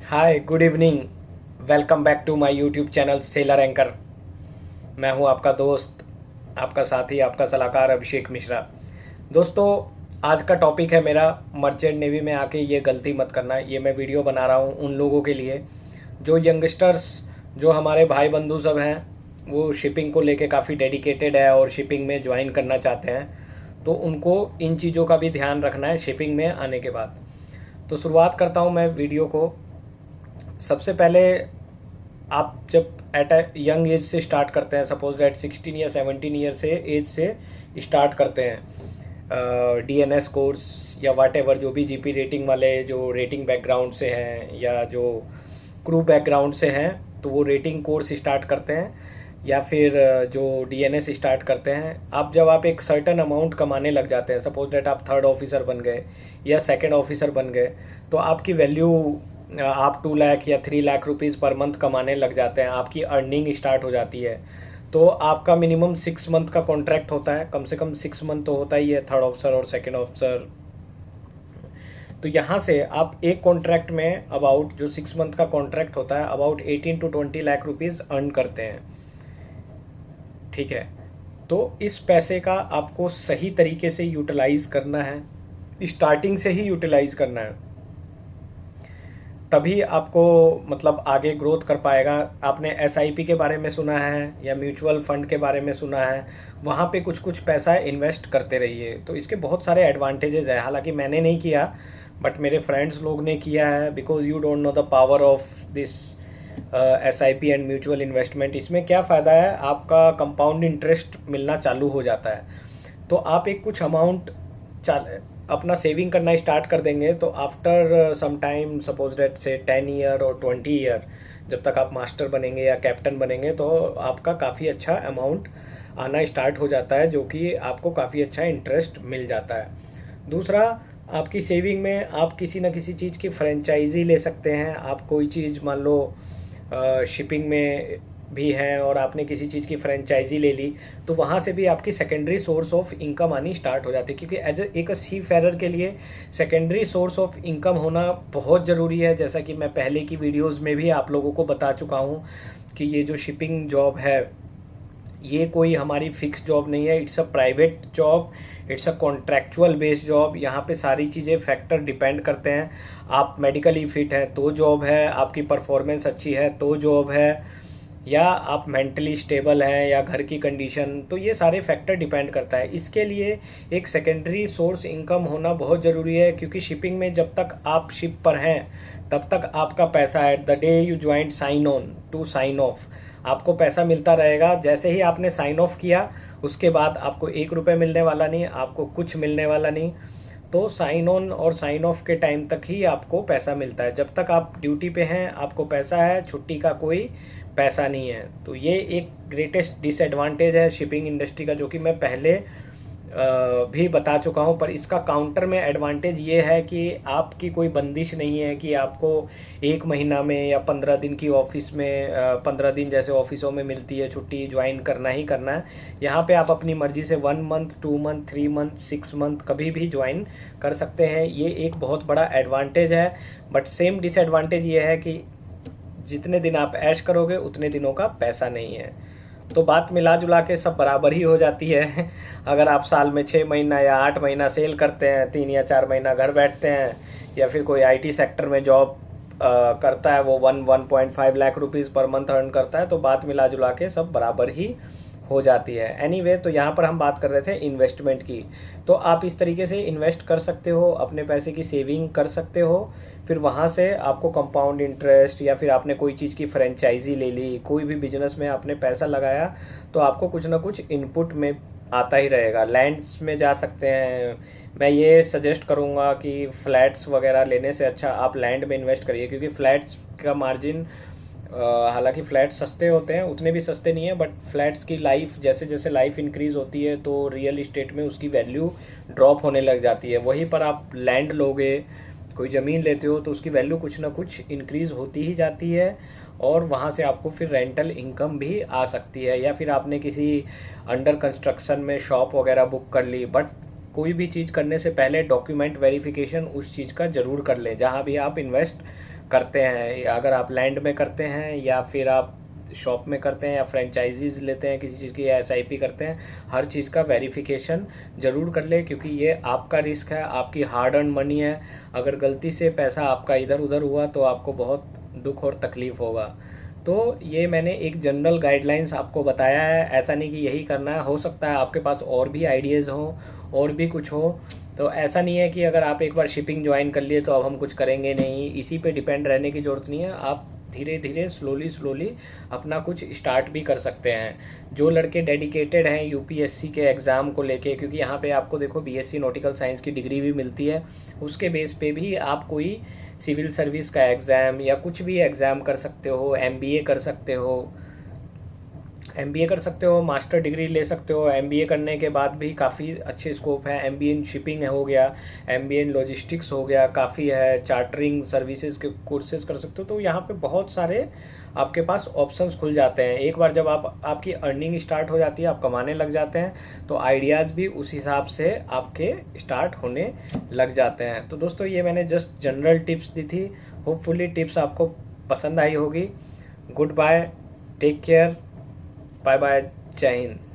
Hi, good evening. Welcome back to my YouTube channel seller anchor. मैं हूं आपका दोस्त, आपका साथी, आपका सलाहकार अभिषेक मिश्रा। दोस्तों, आज का टॉपिक है मेरा मर्चेंट नेवी में आके ये गलती मत करना। ये मैं वीडियो बना रहा हूं उन लोगों के लिए जो यंगस्टर्स, जो हमारे भाई बंधु सब हैं, वो शिपिंग को लेके काफ़ी डेडिकेटेड है और शिपिंग में ज्वाइन करना चाहते हैं। तो उनको इन चीज़ों का भी ध्यान रखना है शिपिंग में आने के बाद। तो शुरुआत करता हूं मैं वीडियो को। सबसे पहले आप जब एट अ यंग एज से स्टार्ट करते हैं, सपोज एट 16 या 17 ईयर से एज से स्टार्ट करते हैं डीएनएस कोर्स या वाट एवर, जो भी जीपी रेटिंग वाले जो रेटिंग बैकग्राउंड से हैं या जो क्रू बैकग्राउंड से हैं, तो वो रेटिंग कोर्स स्टार्ट करते हैं या फिर जो डीएनएस स्टार्ट करते हैं। जब आप एक सर्टन अमाउंट कमाने लग जाते हैं, सपोज डेट आप थर्ड ऑफिसर बन गए या सेकंड ऑफिसर बन गए, तो आपकी वैल्यू, आप 2 लाख या 3 लाख रुपीज़ पर मंथ कमाने लग जाते हैं, आपकी अर्निंग स्टार्ट हो जाती है। तो आपका मिनिमम 6 मंथ का कॉन्ट्रैक्ट होता है, कम से कम 6 मंथ तो होता ही है थर्ड ऑफिसर और सेकंड ऑफिसर। तो यहाँ से आप एक कॉन्ट्रैक्ट में अबाउट, जो 6 मंथ का कॉन्ट्रैक्ट होता है, about 18 to 20 lakh rupees earn करते हैं। ठीक है, तो इस पैसे का आपको सही तरीके से यूटिलाइज करना है, स्टार्टिंग से ही यूटिलाइज करना है, तभी आपको मतलब आगे ग्रोथ कर पाएगा। आपने एसआईपी के बारे में सुना है या म्यूचुअल फंड के बारे में सुना है, वहाँ पे कुछ कुछ पैसा इन्वेस्ट करते रहिए। तो इसके बहुत सारे एडवांटेजेस है। हालांकि मैंने नहीं किया, बट मेरे फ्रेंड्स लोग ने किया है, because you don't know the power of this SIP and mutual investment. इसमें क्या फ़ायदा है, आपका कंपाउंड इंटरेस्ट मिलना चालू हो जाता है। तो आप एक कुछ अमाउंट अपना सेविंग करना स्टार्ट कर देंगे, तो after some time, suppose date से 10 ईयर और 20 ईयर, जब तक आप मास्टर बनेंगे या कैप्टन बनेंगे, तो आपका काफ़ी अच्छा अमाउंट आना स्टार्ट हो जाता है, जो कि आपको काफ़ी अच्छा इंटरेस्ट मिल जाता है। दूसरा, आपकी सेविंग में आप किसी न किसी चीज़ की फ्रेंचाइजी ले सकते हैं। आप कोई चीज़, मान लो शिपिंग में भी हैं और आपने किसी चीज़ की फ्रेंचाइजी ले ली, तो वहाँ से भी आपकी सेकेंडरी सोर्स ऑफ इनकम आनी स्टार्ट हो जाती है। क्योंकि एज एक सी फेरर के लिए सेकेंडरी सोर्स ऑफ इनकम होना बहुत ज़रूरी है। जैसा कि मैं पहले की वीडियोस में भी आप लोगों को बता चुका हूँ कि ये जो शिपिंग जॉब है, ये कोई हमारी फिक्स जॉब नहीं है। It's a private job, it's a contractual based job. यहाँ पे सारी चीज़ें फैक्टर डिपेंड करते हैं। आप मेडिकली फिट है तो जॉब है, आपकी परफॉर्मेंस अच्छी है तो जॉब है, या आप मेंटली स्टेबल हैं या घर की कंडीशन, तो ये सारे फैक्टर डिपेंड करता है। इसके लिए एक सेकेंडरी सोर्स इनकम होना बहुत ज़रूरी है। क्योंकि शिपिंग में जब तक आप शिप पर हैं, तब तक आपका पैसा है। The day you join sign on to sign off, आपको पैसा मिलता रहेगा। जैसे ही आपने साइन ऑफ किया, उसके बाद आपको 1 रुपये मिलने वाला नहीं, आपको कुछ मिलने वाला नहीं। तो साइन ऑन और साइन ऑफ के टाइम तक ही आपको पैसा मिलता है। जब तक आप ड्यूटी पे हैं, आपको पैसा है, छुट्टी का कोई पैसा नहीं है। तो ये एक ग्रेटेस्ट डिसएडवांटेज है शिपिंग इंडस्ट्री का, जो कि मैं पहले भी बता चुका हूँ। पर इसका काउंटर में एडवांटेज ये है कि आपकी कोई बंदिश नहीं है कि आपको 1 महीना में या 15 दिन की ऑफिस में, 15 दिन जैसे ऑफिसों में मिलती है छुट्टी, ज्वाइन करना ही करना है। यहाँ पे आप अपनी मर्जी से 1 मंथ, 2 मंथ, 3 मंथ, 6 मंथ कभी भी ज्वाइन कर सकते हैं। ये एक बहुत बड़ा एडवांटेज है। बट सेम डिसएडवांटेज ये है कि जितने दिन आप ऐश करोगे, उतने दिनों का पैसा नहीं है। तो बात मिला जुला के सब बराबर ही हो जाती है। अगर आप साल में 6 महीना या 8 महीना सेल करते हैं, 3 या 4 महीना घर बैठते हैं, या फिर कोई आईटी सेक्टर में जॉब करता है, वो 1.5 lakh rupees per month earn करता है, तो बात मिला जुला के सब बराबर ही हो जाती है। एनीवे, तो यहाँ पर हम बात कर रहे थे इन्वेस्टमेंट की। तो आप इस तरीके से इन्वेस्ट कर सकते हो, अपने पैसे की सेविंग कर सकते हो। फिर वहाँ से आपको कंपाउंड इंटरेस्ट, या फिर आपने कोई चीज़ की फ्रेंचाइजी ले ली, कोई भी बिजनेस में आपने पैसा लगाया, तो आपको कुछ ना कुछ इनपुट में आता ही रहेगा। लैंड्स में जा सकते हैं। मैं ये सजेस्ट करूँगा कि फ्लैट्स वगैरह लेने से अच्छा आप लैंड में इन्वेस्ट करिए। क्योंकि फ्लैट्स का मार्जिन, हालांकि फ्लैट सस्ते होते हैं, उतने भी सस्ते नहीं है, बट फ्लैट्स की लाइफ, जैसे जैसे लाइफ इंक्रीज़ होती है, तो रियल इस्टेट में उसकी वैल्यू ड्रॉप होने लग जाती है। वहीं पर आप लैंड लोगे, कोई ज़मीन लेते हो, तो उसकी वैल्यू कुछ ना कुछ इंक्रीज़ होती ही जाती है, और वहाँ से आपको फिर रेंटल इनकम भी आ सकती है। या फिर आपने किसी अंडर कंस्ट्रक्शन में शॉप वगैरह बुक कर ली। बट कोई भी चीज़ करने से पहले डॉक्यूमेंट वेरिफिकेशन उस चीज़ का ज़रूर कर लें, जहाँ भी आप इन्वेस्ट करते हैं, अगर आप लैंड में करते हैं या फिर आप शॉप में करते हैं या फ्रेंचाइजीज लेते हैं किसी चीज़ की या एसआईपी करते हैं, हर चीज़ का वेरिफिकेशन ज़रूर कर ले, क्योंकि ये आपका रिस्क है, आपकी हार्ड अर्न मनी है। अगर गलती से पैसा आपका इधर उधर हुआ तो आपको बहुत दुख और तकलीफ़ होगा। तो ये मैंने एक जनरल गाइडलाइंस आपको बताया है, ऐसा नहीं कि यही करना है। हो सकता है आपके पास और भी आइडियाज़ हों और भी कुछ हो, तो ऐसा नहीं है कि अगर आप एक बार शिपिंग ज्वाइन कर लिए तो अब हम कुछ करेंगे नहीं, इसी पे डिपेंड रहने की ज़रूरत नहीं है। आप धीरे धीरे स्लोली अपना कुछ स्टार्ट भी कर सकते हैं। जो लड़के डेडिकेटेड हैं यूपीएससी के एग्ज़ाम को लेके, क्योंकि यहाँ पे आपको देखो बीएससी नॉटिकल साइंस की डिग्री भी मिलती है, उसके बेस पे भी आप कोई सिविल सर्विस का एग्ज़ाम या कुछ भी एग्ज़ाम कर सकते हो, एमबीए कर सकते हो, मास्टर डिग्री ले सकते हो। एमबीए करने के बाद भी काफ़ी अच्छे स्कोप है, एमबीए इन शिपिंग हो गया, एमबीए इन लॉजिस्टिक्स हो गया, काफ़ी है, चार्टरिंग सर्विसेज के कोर्सेज कर सकते हो। तो यहाँ पे बहुत सारे आपके पास ऑप्शंस खुल जाते हैं। एक बार जब आपकी अर्निंग स्टार्ट हो जाती है, आप कमाने लग जाते हैं, तो आइडियाज़ भी उस हिसाब से आपके स्टार्ट होने लग जाते हैं। तो दोस्तों ये मैंने जस्ट जनरल टिप्स दी थी, होपफुली टिप्स आपको पसंद आई होगी। Good bye, take care, bye bye, जय हिंद।